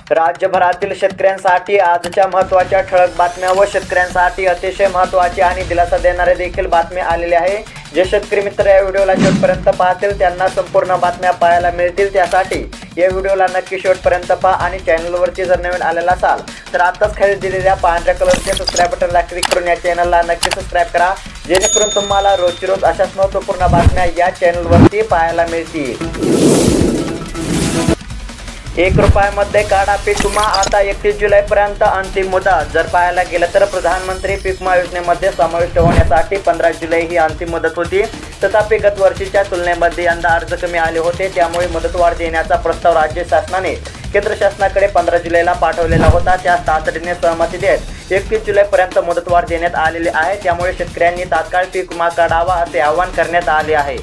राज्यभरातील शेतकऱ्यांसाठी आजच्या महत्त्वाच्या ठळक बातम्या व शेतकऱ्यांसाठी अतिशय महत्त्वाची आणि दिलासा देणारे देखील बातम्या आलेले आहे। जे शेतकरी मित्र या व्हिडिओला शेवटपर्यंत पाहतील त्यांना संपूर्ण बातम्या पाहायला मिळतील। त्यासाठी या व्हिडिओला नक्की शेवटपर्यंत पहा आणि चॅनलवरती जर नवीन आलेला असाल तर आताच खाली दिलेल्या पांढऱ्या कलरच्या सबस्क्राइब बटनला क्लिक करून या चॅनलला नक्की सबस्क्राइब करा, जेणेकरून तुम्हाला रोजची रोज अशाच महत्त्वपूर्ण बातम्या या चॅनलवरती पाहायला मिळतील। 1 रुपयामध्ये काढा पीक विमा, आता 31 जुलैपर्यंत अंतिम मुदत। जर पाहायला गेलं तर प्रधानमंत्री पीक विमा योजनेमध्ये समाविष्ट होण्यासाठी 15 जुलै ही अंतिम मुदत होती। तथापि गत वर्षीच्या तुलनेमध्ये यंदा अर्ज कमी आले होते, त्यामुळे मुदतवाढ देण्याचा प्रस्ताव राज्य शासनाने केंद्र शासनाकडे 15 जुलैला पाठवलेला होता। त्या तातडीने सहमती देत 31 जुलैपर्यंत मुदतवाढ देण्यात आलेली आहे। त्यामुळे शेतकऱ्यांनी तात्काळ पीक विमा काढावा असे आवाहन करण्यात आले आहे।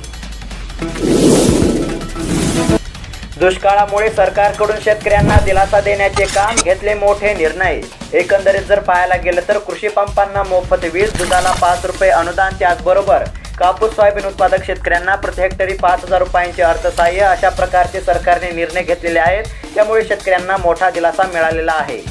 दुष्काळामुळे सरकारकडून शेतकऱ्यांना दिलासा देण्याचे काम घेतले मोठे निर्णय। एकंदरीत जर पाहायला गेलं तर कृषी पंपांना मोफत वीज, दुधाला 5 रुपये अनुदान, त्याचबरोबर कापूस सोयाबीन उत्पादक शेतकऱ्यांना प्रति हेक्टरी 5,000 रुपयांचे अर्थसहाय्य अशा प्रकारचे सरकारने निर्णय घेतलेले आहेत। त्यामुळे शेतकऱ्यांना मोठा दिलासा मिळालेला आहे।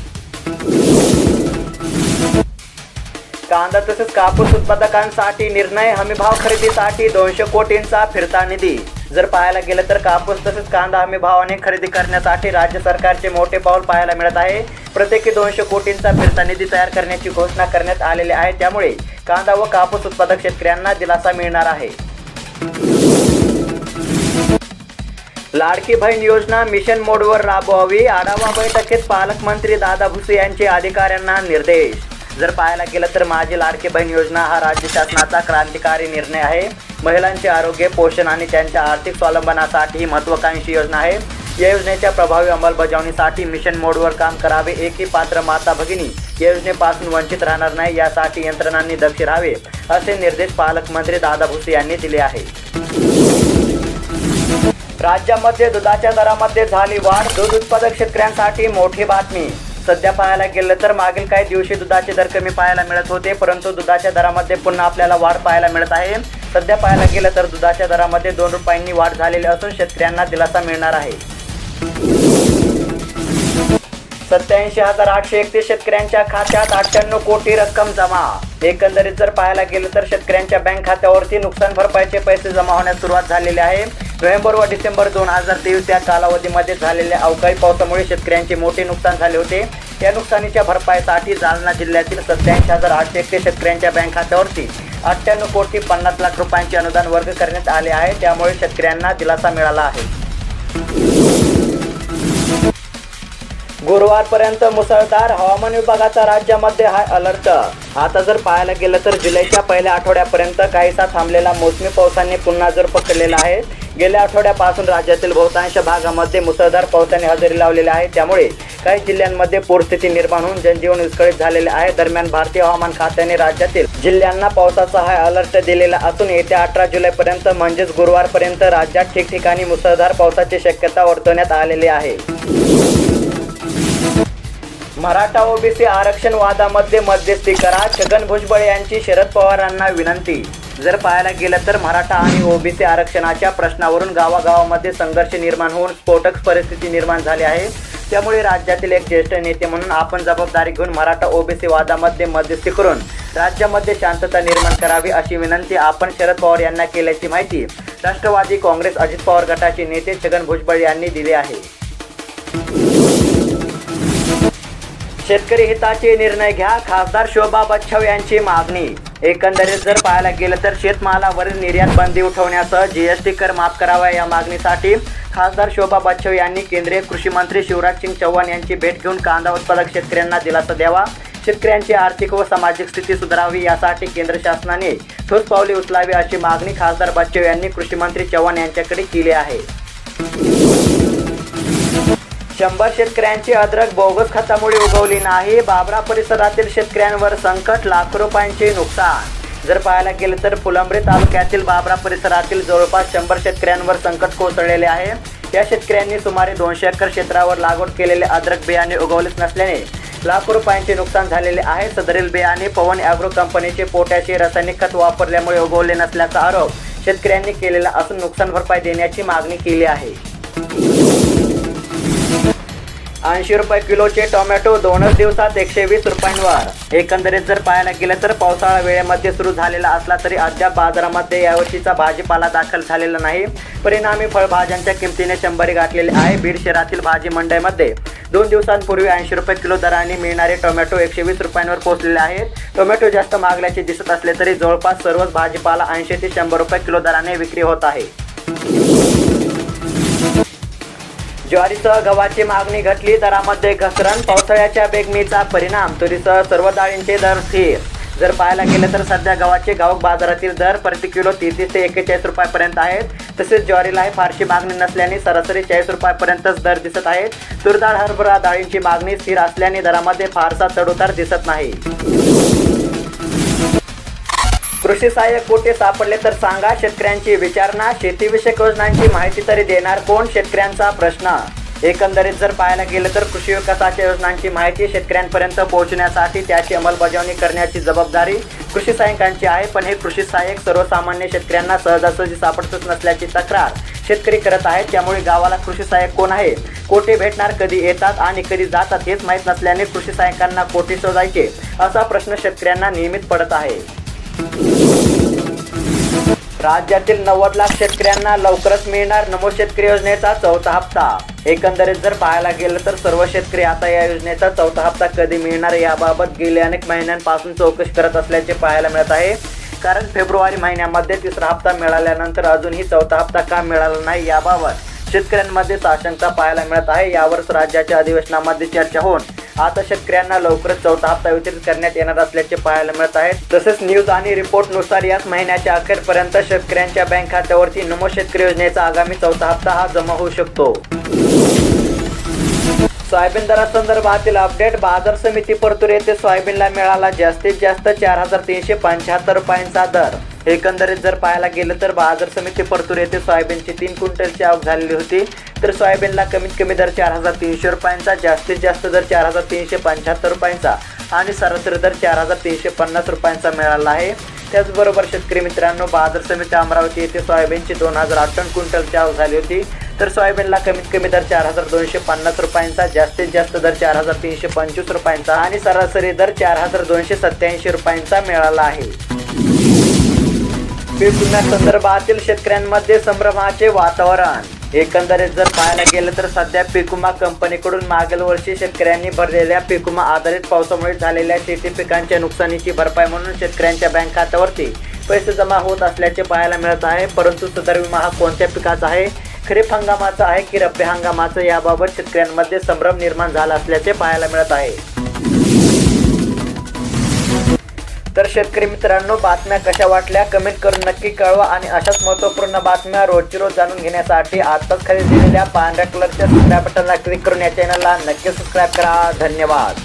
कांदा तसेच कापूस उत्पादकांसाठी निर्णय, हमीभाव खरेदीसाठी 200 कोटींचा फिरता निधी। जर पाहायला गेलं तर कापूस तसेच कांदा हमी भावाने खरेदी करण्यासाठी राज्य सरकारचे मोठे पाऊल पाहायला मिळत आहे। प्रत्येकी 200 कोटींचा फिरता निधी तयार करण्याची घोषणा करण्यात आलेली आहे। त्यामुळे कांदा व कापूस उत्पादक शेतकऱ्यांना दिलासा मिळणार आहे। लाडकी बहीण योजना मिशन मोडवर राबवावी, आढावा बैठकीत पालकमंत्री दादा भुसे यांचे अधिकाऱ्यांना निर्देश। जर पाहायला गेलं तर माझी लाडकी बहीण योजना हा राज्य शासनाचा क्रांतिकारी निर्णय आहे। महिलांचे आरोग्य, पोषण आणि त्यांच्या आर्थिक स्वावलंबनासाठी महत्त्वाकांक्षी योजना आहे। या योजनेच्या प्रभावी अंमलबजावणीसाठी मिशन मोडवर काम करावे। एकही पात्र माता भगिनी या योजनेपासून वंचित राहणार नाही, यासाठी यंत्रणांनी दक्ष राहावे असे निर्देश पालकमंत्री दादा भुसे यांनी दिले आहे। राज्यामध्ये दुधाच्या दरामध्ये झाली वाढ, दूध उत्पादक शेतकऱ्यांसाठी मोठी बातमी। सध्या पाहायला गेलं तर मागील काही दिवशी दुधाचे दर कमी पाहायला मिळत होते, परंतु दुधाच्या दरामध्ये पुन्हा आपल्याला वाढ पाहायला मिळत आहे। सध्या पाहायला गेलं तर दुधाच्या दरामध्ये 2 रुपयांनी वाढ झालेली असून शेतकऱ्यांना दिलासा मिळणार आहे। 87,831 शेतकऱ्यांच्या खात्यात 98 कोटी रक्कम जमा। एकंदरीत जर पाहायला गेलं तर शेतकऱ्यांच्या बँक खात्यावरती नुकसान भरपाईचे पैसे जमा होण्यास सुरुवात झालेली आहे। नोव्हेंबर व डिसेंबर 2023 या कालावधीमध्ये झालेल्या अवकाळी पावसामुळे शेतकऱ्यांचे मोठे नुकसान झाले होते। या नुकसानीच्या भरपाईसाठी जालना जिल्ह्यातील 87,831 शेतकऱ्यांच्या बँक खात्यावरती 98 कोटी 50 लाख रुपयांचे अनुदान वर्ग करण्यात आले आहे। त्यामुळे शेतकऱ्यांना दिलासा मिळाला आहे। गुरुवारपर्यंत मुसळधार, हवामान विभागाचा राज्यामध्ये हाय अलर्ट। आता जर पाहायला गेलं तर जुलैच्या पहिल्या आठवड्यापर्यंत काहीसा थांबलेला मोसमी पावसाने पुन्हा जोर पकडलेला आहे। गेल्या आठवड्यापासून राज्यातील बहुतांश भागामध्ये मुसळधार पावसाने हजेरी लावलेली आहे। त्यामुळे काही जिल्ह्यांमध्ये पूरस्थिती निर्माण होऊन जनजीवन विस्कळीत झालेले आहे। दरम्यान भारतीय हवामान खात्याने राज्यातील जिल्ह्यांना पावसाचा हाय अलर्ट दिलेला असून येत्या 18 जुलैपर्यंत म्हणजेच गुरुवारपर्यंत राज्यात ठिकठिकाणी मुसळधार पावसाची शक्यता वर्तवण्यात आलेली आहे। मराठा ओबीसी आरक्षण वादामध्ये मध्यस्थी करा, छगन भुजबळ यांची शरद पवारांना विनंती। जर पाहायला गेलं तर मराठा आणि ओबीसी आरक्षणाच्या प्रश्नावरून गावागावामध्ये संघर्ष निर्माण होऊन स्फोटक परिस्थिती निर्माण झाली आहे। त्यामुळे राज्यातील एक ज्येष्ठ नेते म्हणून आपण जबाबदारी घेऊन मराठा ओबीसी वादामध्ये मध्यस्थी करून राज्यामध्ये शांतता निर्माण करावी अशी विनंती आपण शरद पवार यांना केल्याची माहिती राष्ट्रवादी काँग्रेस अजित पवार गटाचे नेते छगन भुजबळ यांनी दिली आहे। शेतकरी हिताचे निर्णय घ्या, खासदार शोभा बच्छाव यांची मागणी। एकंदरीत जर पाहायला गेलं तर शेतमालावरील निर्यात बंदी उठवण्यासह जीएसटी कर माफ करावा या मागणीसाठी खासदार शोभा बच्छाव यांनी केंद्रीय कृषी मंत्री शिवराज सिंग चौहान यांची भेट घेऊन कांदा उत्पादक शेतकऱ्यांना दिलासा द्यावा, शेतकऱ्यांची आर्थिक व सामाजिक स्थिती सुधारावी यासाठी केंद्र शासनाने ठोस पावले उचलावी अशी मागणी खासदार बच्छाव यांनी कृषी मंत्री चौहान यांच्याकडे केली आहे। 100 शेतकऱ्यांची अद्रक बोगस खतामुळे उगवली नाही, बाबरा परिसरातील शेतकऱ्यांवर संकट, लाखो रुपयांचे नुकसान। जर पाहायला गेलं तर फुलंब्री तालुक्यातील बाबरा परिसरातील जवळपास 100 शेतकऱ्यांवर संकट कोसळलेले आहे। या शेतकऱ्यांनी सुमारे 200 एकर क्षेत्रावर लागवड केलेले अद्रक बियाणे उगवलेच नसल्याने लाखो रुपयांचे नुकसान झालेले आहे। सदरील बियाणे पवन ॲग्रो कंपनीचे पोटॅशियम रासायनिक खत वापरल्यामुळे उगवले नसल्याचा आरोप शेतकऱ्यांनी केलेला असून नुकसान भरपाई देण्याची मागणी केली आहे। 80 रुपये किलोचे टोमॅटो 2च दिवसात 120 रुपयांवर। एकंदरीत जर पाहायला गेलं तर पावसाळा वेळेमध्ये सुरू झालेला असला तरी अद्याप बाजारामध्ये यावर्षीचा भाजीपाला दाखल झालेला नाही। परिणामी फळभाज्यांच्या किमतीने 100 गाठलेले आहे। बीड शहरातील भाजी मंडईमध्ये 2 दिवसांपूर्वी 80 रुपये किलो दराने मिळणारे टोमॅटो 120 रुपयांवर पोहोचलेले आहेत। टोमॅटो जास्त मागल्याचे दिसत असले तरी जवळपास सर्वच भाजीपाला 80 ते 100 रुपये किलो दराने विक्री होत आहे। ज्वारीसह गव्हाची मागणी घटली, दरामध्ये घसरण। पावसाळ्याच्या बेगमीचा परिणाम, तुरीसह सर्व डाळींचे दर स्थिर। जर पाहायला गेलं तर सध्या गव्हाचे घाऊक बाजारातील दर प्रति किलो 33 ते 41 रुपयापर्यंत आहेत। तसेच ज्वारीला फारशी मागणी नसल्याने सरासरी 40 रुपयापर्यंतच दर दिसत आहेत। तुरडाळ हरभरा डाळींची मागणी स्थिर असल्याने दरामध्ये फारसा चढउतार दिसत नाही। कृषी सहाय्यक कुठे सापडले तर सांगा, शेतकऱ्यांची विचारणा। शेतीविषयक योजनांची माहिती तरी देणार कोण, शेतकऱ्यांचा प्रश्न। एकंदरीत जर पाहायला गेलं तर कृषी विकासाच्या योजनांची माहिती शेतकऱ्यांपर्यंत पोहोचण्यासाठी त्याची अंमलबजावणी करण्याची जबाबदारी कृषी सहाय्यकांची आहे। पण हे कृषी सहाय्यक सर्वसामान्य शेतकऱ्यांना सहजासहजी सापडतच नसल्याची तक्रार शेतकरी करत आहेत। त्यामुळे गावाला कृषी सहाय्यक कोण आहे, कोठे भेटणार, कधी येतात आणि कधी जातात हेच माहीत नसल्याने कृषी सहाय्यकांना कोठे शोधायचे असा प्रश्न शेतकऱ्यांना नियमित पडत आहे। राज्यातील 90 लाख शेतकऱ्यांना लवकरच मिळणार नमो शेतकरी योजनेचा 4था हप्ता। एकंदरीत जर पाहायला गेलं तर सर्व शेतकरी आता या योजनेचा 4था हप्ता कधी मिळणार याबाबत गेले अनेक महिन्यांपासून चौकशी करत असल्याचे पाहायला मिळत आहे। कारण फेब्रुवारी महिन्यामध्ये 3रा हप्ता मिळाल्यानंतर अजूनही 4था हप्ता का मिळाला नाही याबाबत शेतकऱ्यांमध्ये साशंकता पाहायला मिळत आहे। यावरच राज्याच्या अधिवेशनामध्ये चर्चा होऊन आता शेतकऱ्यांना लवकरच 4था हप्ता वितरित करण्यात येणार असल्याचे पाहायला मिळत आहे। तसेच न्यूज आणि रिपोर्टनुसार याच महिन्याच्या अखेरपर्यंत शेतकऱ्यांच्या बँक खात्यावरती नमो शेतकरी योजनेचा आगामी 4था हप्ता हा जमा होऊ शकतो। सोयाबीन दरासंदर्भातील अपडेट, बाजार समिती परतूर येथे सोयाबीनला मिळाला जास्तीत जास्त 4375 रुपयांचा दर। एकंदरीत जर पाहायला गेलं तर बाजार समिती परतूर येथे सोयाबीनची 3 क्विंटलची आवक झालेली होती। तर सोयाबीनला कमीत कमी दर 4300 रुपयांचा, जास्तीत जास्त दर 4375 रुपयांचा आणि सरासरी दर 4350 रुपयांचा मिळाला आहे। त्याचबरोबर शेतकरी मित्रांनो, बाजार समिती अमरावती येथे सोयाबीनची 2058 क्विंटलची आवक झाली होती। तर सोयाबीनला कमीत कमी दर 4250 रुपयांचा, जास्तीत जास्त दर 4325 रुपयांचा आणि सरासरी दर 4287 रुपयांचा मिळाला आहे। पीक विम्यासंदर्भातील शेतकऱ्यांमध्ये संभ्रमाचे वातावरण। एकंदरीत जर पाहायला गेलं तर सध्या पीक विमा कंपनीकडून मागील वर्षी शेतकऱ्यांनी भरलेल्या पीक विमा आधारित पावसामुळे झालेल्या शेती पिकांच्या नुकसानीची भरपाई म्हणून शेतकऱ्यांच्या बँक खात्यावरती पैसे जमा होत असल्याचे पाहायला मिळत आहे। परंतु सदर विमा हा कोणत्या पिकाचा आहे, खरीप हंगामाचा आहे की रब्बी हंगामाचा, याबाबत शेतकऱ्यांमध्ये संभ्रम निर्माण झाला असल्याचे पाहायला मिळत आहे। तर शेतकरी मित्रांनो, बातम्या कशा वाटल्या कमेंट करून नक्की कळवा आणि अशाच महत्त्वपूर्ण बातम्या रोजची रोज जाणून घेण्यासाठी आताच खाली दिलेल्या पांढऱ्या कलरच्या सबस्क्राईब बटनला क्लिक करून या चॅनलला नक्की सबस्क्राईब करा। धन्यवाद।